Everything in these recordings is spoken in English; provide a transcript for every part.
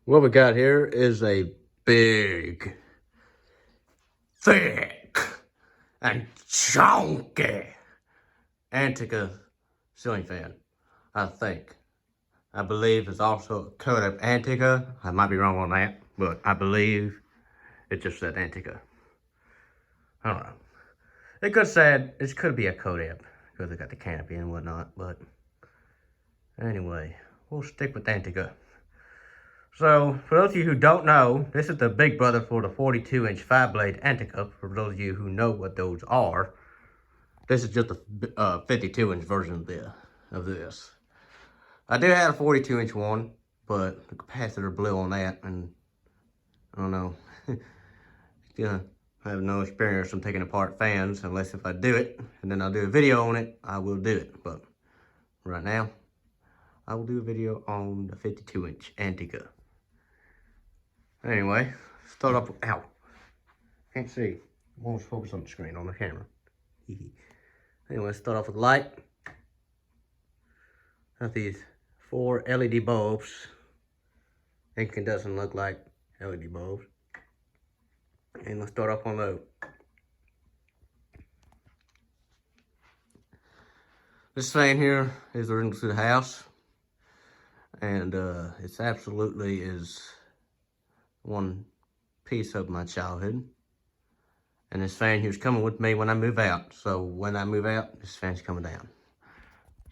What we got here is a big, thick, and chunky antica ceiling fan, I think. I believe it's also a coat of antica. I might be wrong on that, but I believe it just said antica. I don't know. It could be a Kodak because it got the canopy and whatnot, but anyway, we'll stick with antica. So, for those of you who don't know, this is the big brother for the 42-inch 5-blade antica. For those of you who know what those are, this is just a 52-inch version of this. I do have a 42-inch one, but the capacitor blew on that, and I don't know. Yeah, I have no experience from taking apart fans, unless if I do it, and then I'll do a video on it, I will do it. But right now, I will do a video on the 52-inch antica. Anyway, start off with, ow, can't see. I'm always focused on the screen, on the camera. Anyway, start off with light. Got these 4 LED bulbs. Incandescent look like LED bulbs. And let's start off on low. This fan here is original to the house. And it's absolutely is one piece of my childhood. And this fan here is coming with me when I move out. So when I move out, this fan's coming down.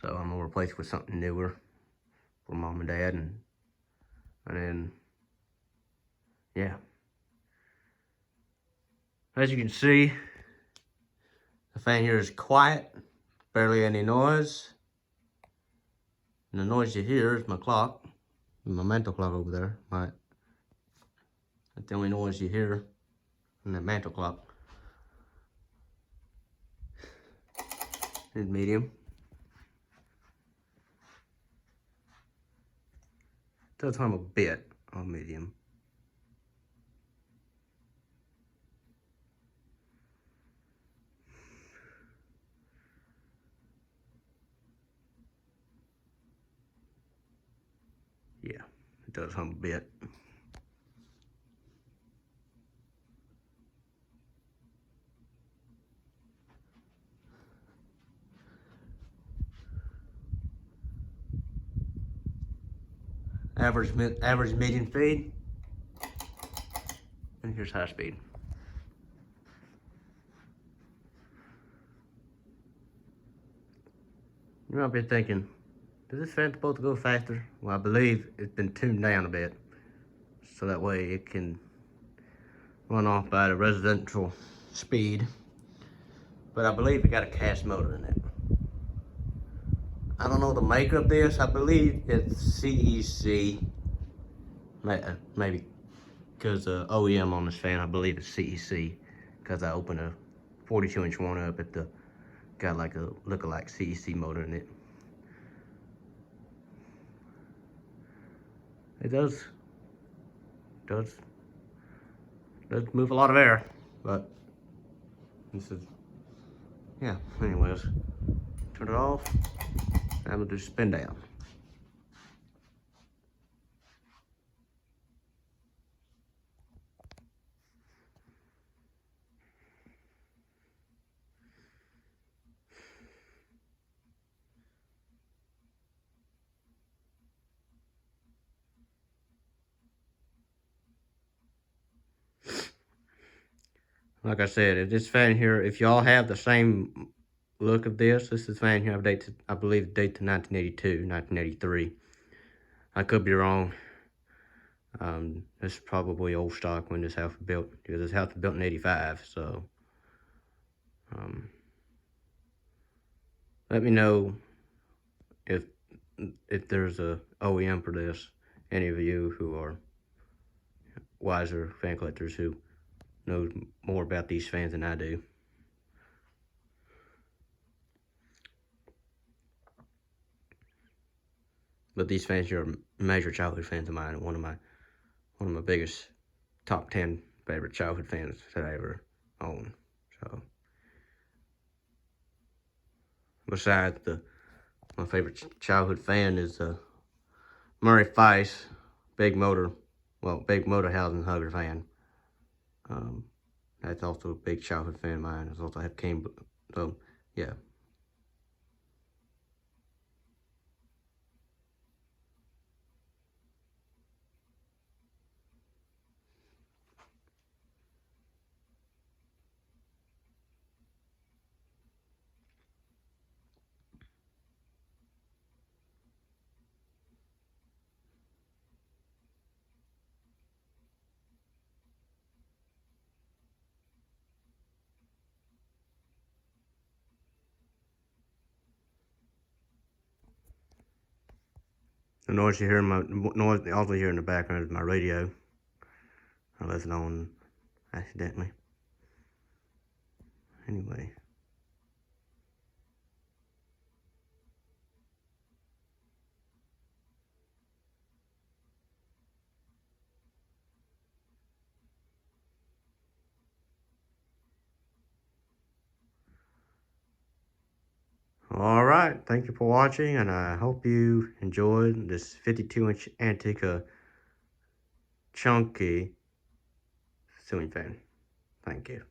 So I'm gonna replace it with something newer for mom and dad, and then yeah. As you can see, the fan here is quiet, barely any noise. And the noise you hear is my clock, my mantle clock over there. That's the only noise you hear in that mantle clock. Here's medium. Does hum a bit on medium. Yeah, it does hum a bit. Average medium speed. And here's high speed. You might be thinking, does this fan supposed to go faster? Well, I believe it's been tuned down a bit, so that way it can run off by the residential speed. But I believe it got a cast motor in it. I don't know the maker of this. I believe it's CEC. Maybe because the OEM on this fan, I believe it's CEC, because I opened a 42-inch one up at the got like a lookalike CEC motor in it. It does move a lot of air, but this is, yeah, anyways, turn it off, and I'm gonna do spin down. Like I said, if this fan here, if y'all have the same look of this is fan here, I believe the date to 1982, 1983. I could be wrong. This is probably old stock when this house was built, because this house was built in 85, so. Let me know if there's a OEM for this, any of you who are wiser fan collectors who knows more about these fans than I do. But these fans are major childhood fans of mine. One of my biggest top 10 favorite childhood fans that I ever owned. So besides my favorite childhood fan is Murray Feist, big motor well, big motor housing hugger fan. That's also a big childhood fan of mine. I also have cane, so yeah. The noise you hear in my noise, also hear in the background is my radio. I left it on accidentally. Anyway. Alright, thank you for watching, and I hope you enjoyed this 52-inch Antica chunky ceiling fan. Thank you.